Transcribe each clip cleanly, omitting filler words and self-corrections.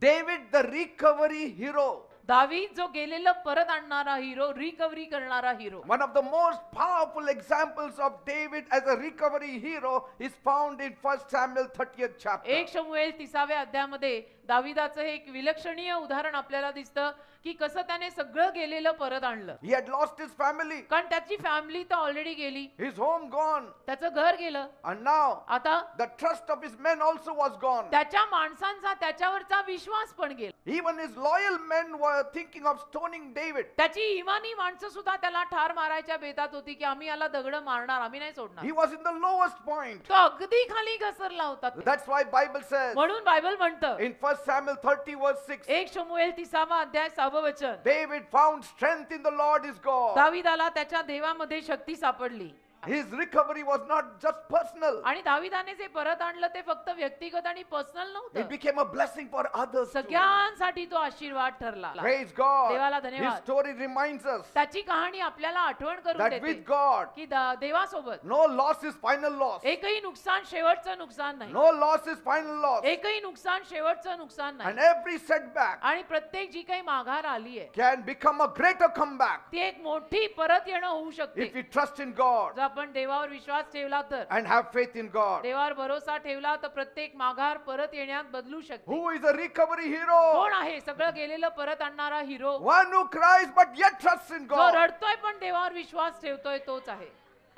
David, the recovery hero. दावीद जो गेलेलं परत आणणारा हिरो, रिकव्हरी करणारा hero. One of the most powerful examples of David as a recovery hero is found in 1 Samuel 30th chapter. 1 शमूएल 30व्या अध्यायामध्ये दावीदाचं हे एक विलक्षणीय उदाहरण आपल्याला दिसतं की कसं त्याने सगळं गेलेलं परत आणलं. He had lost his family. कारण त्याची फॅमिली तर ऑलरेडी गेली, His home gone. त्याचं घर गेलं. And now आता the trust of his men also was gone. त्याच्या माणसांचा त्याच्यावरचा विश्वास पण गेला. Even his loyal men were thinking of stoning David. त्याची इमानी माणसं सुद्धा त्याला ठार मारायच्या बेतात होती की आम्ही याला दगड मारणार, आम्ही नाही सोडणार. He was in the lowest point. तो अगदी खाली घसरला होता. That's why Bible says म्हणून बायबल म्हणतं in 1 Samuel 30 verse 6, 1 शमूएल 30वा अध्याय 6वं वचन, David found strength in the Lord his God. दावीदाला त्याच्या देवामध्ये शक्ती सापडली. His recovery was not just personal. आणि दावीदाने जे परत आणलं ते फक्त व्यक्तिगत आणि पर्सनल It नव्हतं, became a blessing for others too. सगळ्यांसाठी तो आशीर्वाद ठरला. Praise God. देवाला His धन्यवाद. story reminds us त्याची कहाणी आपल्याला आठवण करून that देते with God, की देवासोबत no loss is final loss. एकही नुकसान शेवटचं नुकसान नाही. No loss is final loss. एकही नुकसान शेवटचं नुकसान And नाही. every setback आणि प्रत्येक जी काही माघार आली आहे can become a greater comeback ती एक मोठी परत येणं होऊ if शकते we trust in God जर आपण देवावर विश्वास ठेवला तर, and have faith in God. देवावर भरोसा ठेवला तर प्रत्येक माघार परत येण्यात बदलू शकते. Who is a recovery hero? कोण आहे सगळं गेलेलं परत आणणारा hero? One who cries but yet trusts in जो God. रडतोय पण देवावर विश्वास ठेवतोय तोच आहे.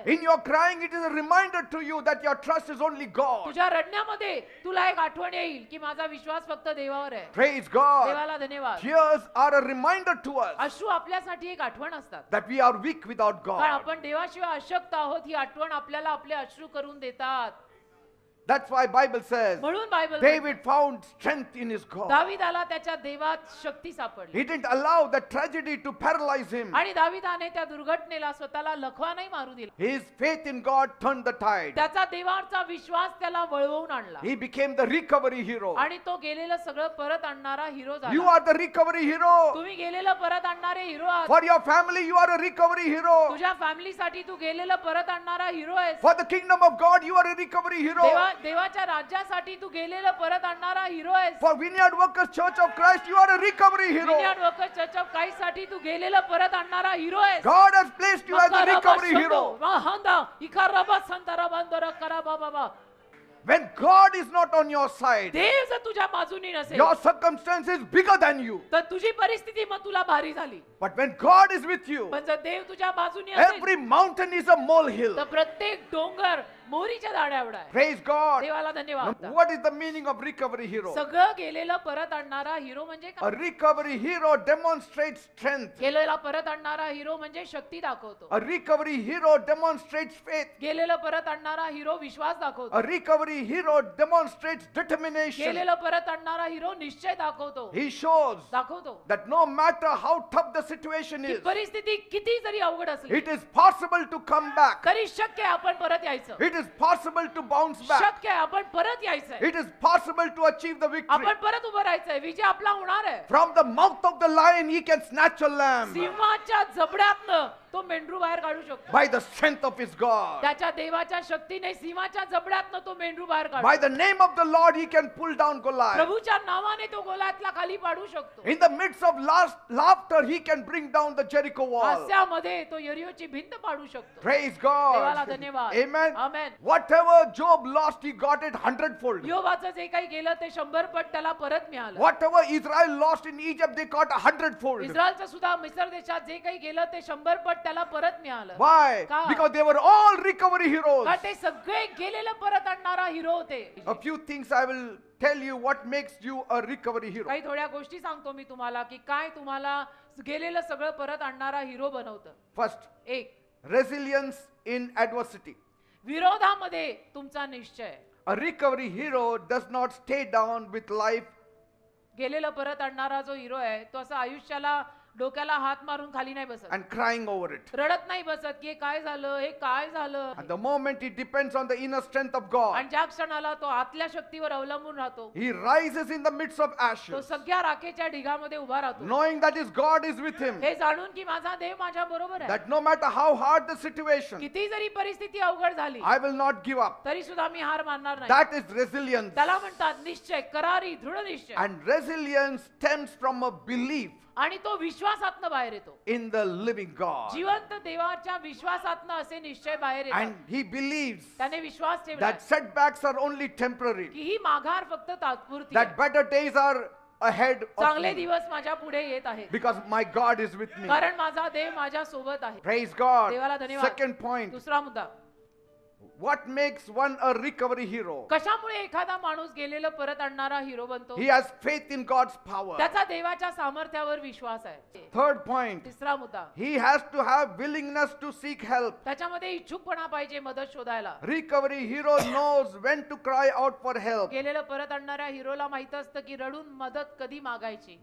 In your crying, it is a reminder to you that your trust is only God. तुझ्या रडण्यामध्ये तुला एक आठवण येईल की माझा विश्वास फक्त देवावर आहे. Praise God. देवाला धन्यवाद. Tears are a reminder to us अश्रू आपल्यासाठी एक आठवण असतात, that we are weak without कारण God. आपण देवाशिवाय अशक्त आहोत. ही आठवण आपल्याला आपले अश्रू करून देतात. That's why Bible says म्हणून Bible David found strength in his God. दावीदाला त्याच्या देवात शक्ती सापडली He didn't allow the tragedy to paralyze him. आणि दावीदाने त्या दुर्घटनेला स्वतःला लखवा नाही मारू दिला. His faith in God turned the tide. त्याचा देवावरचा विश्वास त्याला वळवून आणला He became the recovery hero. आणि तो गेलेलं सगळं परत आणणारा हिरो You झाला. are the recovery hero. तुम्ही गेलेलं परत आणणारे हिरो आहात. For your family, you are a recovery hero. तुझ्या फॅमिलीसाठी तू गेलेलं परत आणणारा हिरो आहेस. For the kingdom of God, you are a recovery hero. देवाच्या राज्यासाठी तू गेलेलं परत आणणारा हिरो आहेस. For Vineyard Workers Church of Christ, you are a recovery hero. Vineyard workers church of Christ साठी तू गेलेलं परत आणणारा हिरो आहेस. God has placed you as a recovery hero. महांदा इखाराबा संतारा बांदरा कराबा बाबा. When God is not on your side, देव जर तुझ्या बाजूनी नसेल your circumstance is bigger than you. तर तुझी परिस्थिती मग तुला भारी झाली. But when God is with you, पण जर देव तुझ्या बाजूनी असेल every mountain is a molehill. तर प्रत्येक डोंगर मोहरीच्या झाडा एवढा आहे. Praise God. देवाला धन्यवाद. What is the meaning of recovery hero? सगळं गेलेलं परत आणणारा हिरो म्हणजे A काय? recovery hero demonstrates strength. गेलेला परत आणणारा हिरो म्हणजे शक्ती दाखवतो. A recovery hero demonstrates faith. गेलेलं परत आणणारा हिरो विश्वास दाखवतो. A recovery hero demonstrates determination. गेलेलं परत आणणारा हिरो निश्चय दाखवतो. He shows दाखवतो that no matter how tough the situation की is, परिस्थिती किती जरी अवघड असली it is possible to come back. तरी शक्य आहे आपण परत यायचं. It is possible to bounce back. शक्य आहे आपण परत यायचंय. It is possible to achieve the victory. आपण परत उभं राहायचंय. विजय आपला होणार आहे. From the mouth of the lion, he can snatch a lamb सिंहाच्या जबड्यातनं तो मेंढरू बाहेर काढू शकतो. by the strength of his God. त्याच्या देवाच्या शक्तीने सिंहाच्या जबड्यातनं तो मेंढरू बाहेर By काढतो. the name of the Lord, he can pull down Goliath. प्रभूच्या नावाने तो गोलातला खाली पाडू शकतो. In the midst of laughter, he can bring down the Jericho wall. हास्यामध्ये तो यरीहोची भिंत पाडू शकतो. Praise देवाला God. धन्यवाद. Amen. Amen. Whatever Job lost, he got it 100-fold. योबाचं जे काही गेलं ते 100 पट त्याला परत मिळालं. Whatever Israel lost in Egypt, they got 100-fold. इस्रायलचं सुद्धा मिस्र देशात जे काही गेलं ते 100 पट त्याला परत मिळालं. Why? का? Because they were all recovery heroes. कारण ते सगळे गेलेलं परत आणणारा हिरो होते. A few things I will tell you what makes you a recovery hero. काही थोड्या गोष्टी सांगतो मी तुम्हाला की काय तुम्हाला गेलेलं सगळं परत आणणारा हिरो बनवतं. First, एक, resilience in adversity. विरोधामध्ये तुमचा निश्चय. A recovery hero does not stay down with life. गेलेलं परत आणणारा जो हिरो आहे तो असं आयुष्याला डोक्याला हात मारून खाली नाही बसत, and crying over it. रडत नाही बसत की हे काय झालं, हे काय झालं. At the moment he depends on the inner strength of God. आणि ज्या क्षणाला तो आतल्या शक्तीवर अवलंबून राहतो, He rises in the midst of तो ashes, सगळ्या राखेच्या ढिगामध्ये उभा राहतो, knowing that his God is with him. हे जाणून की माझा देव माझ्या बरोबर आहे. That no matter how hard the situation, किती जरी परिस्थिती अवघड झाली I will not give up. तरी सुद्धा मी हार मानणार नाही. That is resilience. त्याला म्हणतात निश्चय, करारी, दृढ निश्चय. And resilience stems from a belief आणि तो विश्वासातनं बाहेर येतो, in the living God. जिवंत देवाच्या विश्वासातनं असे निश्चय बाहेर येतात. And he believes त्याने विश्वास ठेवला that setbacks are only temporary, की ही माघार फक्त तात्पुरती that आहे. better days are ahead of चांगले me दिवस माझ्या पुढे येत आहेत, because my God is with me. कारण माझा देव माझ्या सोबत आहे. Praise God. देवाला धन्यवाद. Second point, दुसरा मुद्दा, what makes one a recovery hero? कशामुळे एखादा माणूस गेलेलं परत आणणारा हिरो बनतो? He has faith in God's power. त्याचा देवाच्या सामर्थ्यावर विश्वास आहे. Third point, तिसरा मुद्दा, he has to have willingness to seek help. त्याच्यामध्ये इच्छुकपणा पाहिजे मदत शोधायला. Recovery hero knows when to cry out for help. गेलेलं परत आणणाऱ्या हिरोला माहित असतं की रडून मदत कधी मागायची,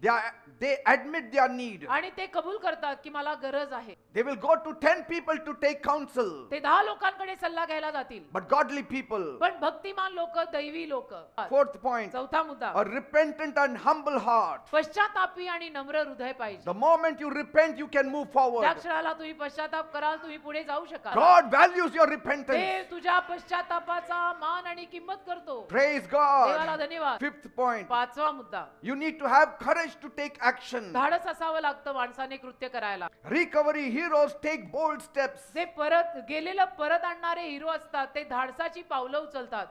They admit their need. आणि ते कबूल करतात की मला गरज आहे. They will go to 10 people to take counsel. ते 10 लोकांकडे सल्ला घ्यायला जातील, But godly people. पण भक्तिमान लोक, दैवी लोक. Fourth point, चौथा मुद्दा, a repentant and humble heart. पश्चातापी आणि नम्र हृदय पाहिजे. The moment you repent, you can move त्या forward. क्षणाला तुम्ही पश्चाताप कराल, तुम्ही पुढे जाऊ शकाल. God values your repentance. देव तुझ्या पश्चातापाचा मान आणि किंमत करतो. Praise देवाला God. धन्यवाद. Fifth point, पाचवा मुद्दा, you need to have courage to take action. धाडस असावं लागतं माणसाने कृत्य करायला. Recovery heroes take bold steps जे परत गेलेलं परत आणणारे हिरो असतात ते धाडसाची पावलं उचलतात,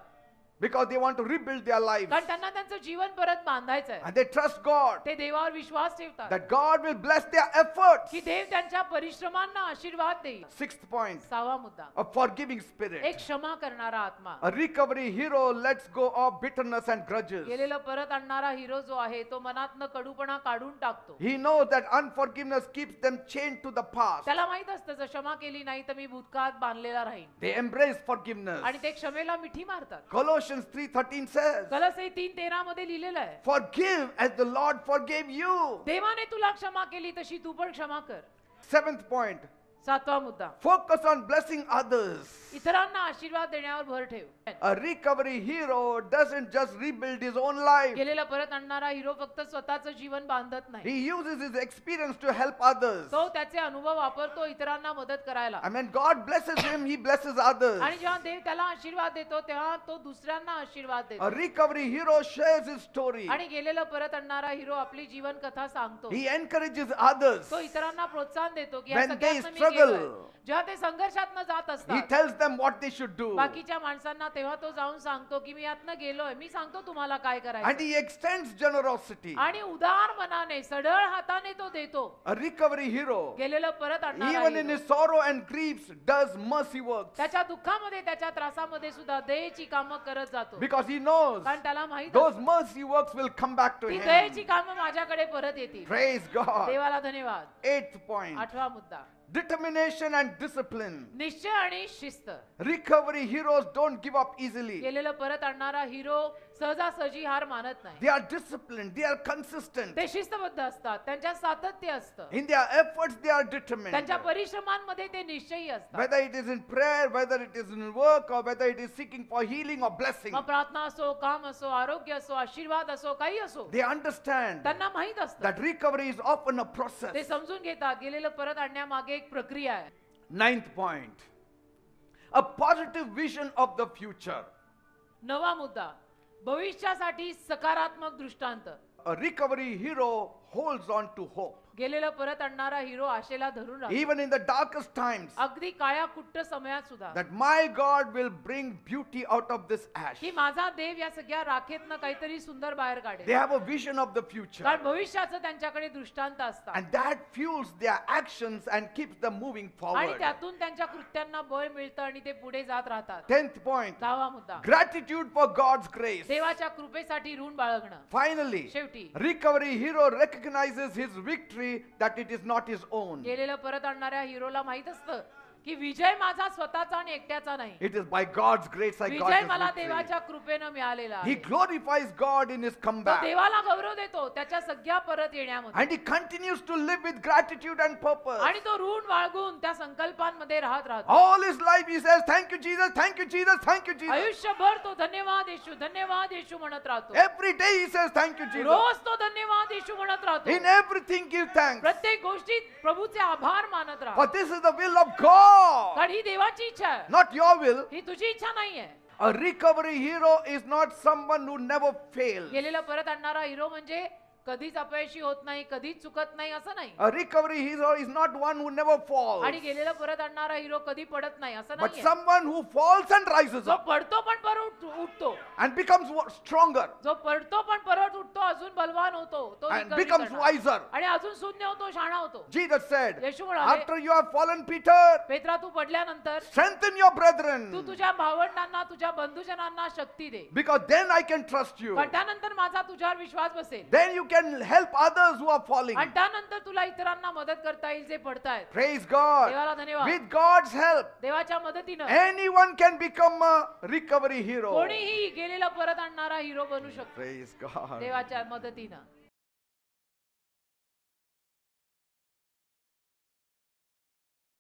because they want to rebuild their lives. कारण त्यांना त्यांचं जीवन परत बांधायचं आहे. And they trust God ते देवावर विश्वास ठेवतात that God will bless their efforts. की देव त्यांच्या परिश्रमांना आशीर्वाद देईल. Sixth point, सहावा मुद्दा, a forgiving spirit. एक क्षमा करणारा आत्मा. A recovery hero lets go of bitterness and grudges. गेलेलं परत आणणारा हिरो जो आहे तो मनातनं कडूपणा काढून टाकतो. He knows that unforgiveness keeps them chained to the past. त्याला माहित असतं जर क्षमा केली नाही तर मी भूतकाळात बांधलेला राहीन, They embrace forgiveness. आणि ते क्षमेला मिठी मारतात. Colossians 3:13 says, कलसी 3:13 मध्ये लिहिलेलं आहे, forgive as the Lord forgave you. देवाने तुला क्षमा केली तशी तू पण क्षमा कर. Seventh point, सातवा मुद्दा, focus on blessing others. इतरांना आशीर्वाद देण्यावर भर ठेव. A recovery hero doesn't just rebuild his own life. गेलेला परत आणणारा हिरो फक्त स्वतःचं जीवन बांधत नाही, He uses his experience to help others. तो त्याचे अनुभव वापरतो इतरांना मदत करायला. And when God blesses him, he blesses others. आणि जेव्हा देव त्याला आशीर्वाद देतो तेव्हा तो दुसऱ्यांना आशीर्वाद A देतो. recovery hero shares his story. आणि गेलेलं परत आणणारा हिरो आपली जीवन कथा सांगतो. He encourages others. तो इतरांना प्रोत्साहन देतो की When या they सगळ्यातनं मी struggle, गेलोय. जेव्हा ते संघर्षातनं जात He असतात tells them what they should do. बाकीच्या माणसांना, तेव्हा तो जाऊन सांगतो की मी यातनं गेलोय, मी सांगतो तुम्हाला काय And करायचं. he extends generosity. आणि उदार मनाने, सढळ हाताने तो देतो. A recovery hero, गेलेलं परत आणणारा even in hero his sorrow and griefs, does mercy works. त्याच्या दुःखामध्ये, त्याच्या त्रासामध्ये सुद्धा दयेची कामं करत जातो, Because he knows कारण त्याला माहित those असतं, mercy works will come back to ती him. दयेची कामं माझ्याकडे परत येतील. Praise God. देवाला धन्यवाद. Eighth point, आठवा मुद्दा, determination and discipline. निश्चय आणि शिस्त. Recovery heroes don't give up easily. गेलेलं परत आणणारा हिरो सहजासहजी हार मानत नाही. They are disciplined, they are consistent. ते शिस्तबद्ध असतात, त्यांच्या सातत्य असतं, In their efforts, they are determined. त्यांच्या परिश्रमांमध्ये ते निश्चयी असतात. Whether it is in prayer, whether it is in work, or whether it is seeking for healing or blessing, मग प्रार्थना असो, काम असो, आरोग्य असो, आशीर्वाद असो, काही असो, they understand त्यांना माहित असतं. that recovery is often a ते process. समजून घेतात गेलेलं परत आणण्यामागे एक प्रक्रिया आहे. Ninth point, a positive vision of the future. नवा मुद्दा, भविष्यासाठी सकारात्मक दृष्टांत. A recovery hero holds on to hope. गेलेलं परत आणणारा हिरो आशेला धरून राहतो, Even in the darkest times, अगदी काळ्या कुट्ट समयात सुद्धा, that my God will bring beauty out of this ash. की माझा देव या सगळ्या राखेतनं काहीतरी सुंदर बाहेर They काढेल. have a vision of the future. कारण भविष्याचं त्यांच्याकडे दृष्टांत असतात, And that fuels their actions and keeps them moving आणि forward. त्यातून त्यांच्या कृत्यांना बळ मिळतं आणि ते पुढे जात राहतात. 10th point, दहावा मुद्दा, gratitude for God's grace. देवाच्या कृपेसाठी ऋण बाळगणं. Finally, शेवटी recovery hero recognizes his victory that it is not his own. गेलेलं परत आणणाऱ्या हिरोला माहित असतं की विजय माझा स्वतःचा आणि एकट्याचा नाही, It is by God's grace I got Vijay this मला victory. देवाच्या कृपेनं मिळालेला He आहे. glorifies God in his तो comeback. देवाला गौरव देतो त्याच्या सगळ्या परत येण्यामध्ये, And he continues to live with gratitude and purpose. आणि तो ऋण बाळगून त्या संकल्पांमध्ये राहतो. All his life he says, thank you Jesus, thank you Jesus, thank you Jesus. आयुष्यभर तो धन्यवाद येशू धन्यवाद येशू म्हणत राहतो. Every day he says, thank you Jesus. रोज तो धन्यवाद येशू म्हणत राहतो. In everything give thanks. प्रत्येक गोष्टीत प्रभूचे आभार मानत For राहतो. this is the will of God. कारण ही देवाची इच्छा आहे, Not your will. ही तुझी इच्छा नाहीये. A recovery hero is not someone who never fails. गेलेला परत आणणारा हिरो म्हणजे कधीच अपयशी होत नाही, कधीच चुकत नाही असं नाही. A recovery hero is not one who never falls, आणि गेलेला परत आणणारा हिरो कधी पडत नाही असं but नाही. someone who falls and rises जो up पडतो पण परत उठतो, and becomes stronger जो पडतो पण परत उठतो, अजून बलवान होतो, तो and विकसित becomes करणार. wiser. आणि अजून शून्य होतो, शहाणा होतो. Jesus said, येशू म्हणाले, after you have fallen, Peter, पेत्रा तू पडल्यानंतर strengthen your तू brethren, तुझ्या भावंडांना तुझ्या बंधुजनांना शक्ती दे, because then I can trust you. पण त्यानंतर माझा तुझ्यावर विश्वास बसेल, Then you can help others who are falling. आणि त्यानंतर तुला इतरांना मदत करता येईल जे पडतायत. Praise God. देवाला धन्यवाद. With God's help, देवाच्या मदतीनं anyone can become a recovery hero. कोणीही गेलेला परत आणणारा हिरो बनू शकतो Praise God. देवाच्या मदतीनं.